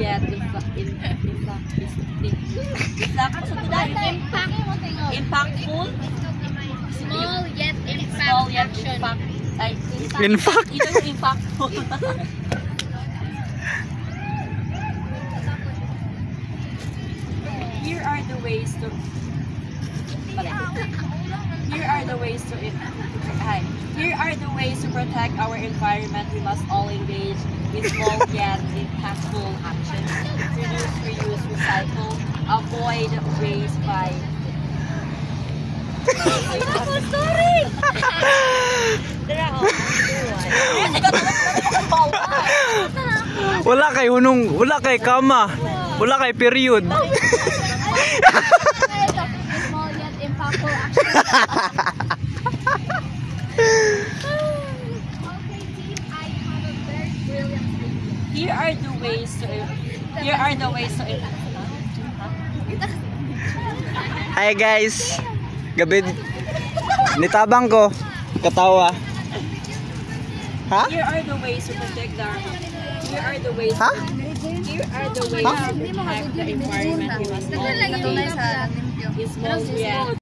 yet impactful. Small yet Small yet impactful. Here are the ways to protect our environment. We must all engage in small yet impactful actions. Reduce, reuse, recycle. Avoid waste by sorry. Wala kay hunong, wala kay kama, wala kay period. Small yet impactful action. Here are the ways to Hi guys, gabi nitabang ko, katawa. Ha? Here are the ways to protect the environment. We must engage in small yet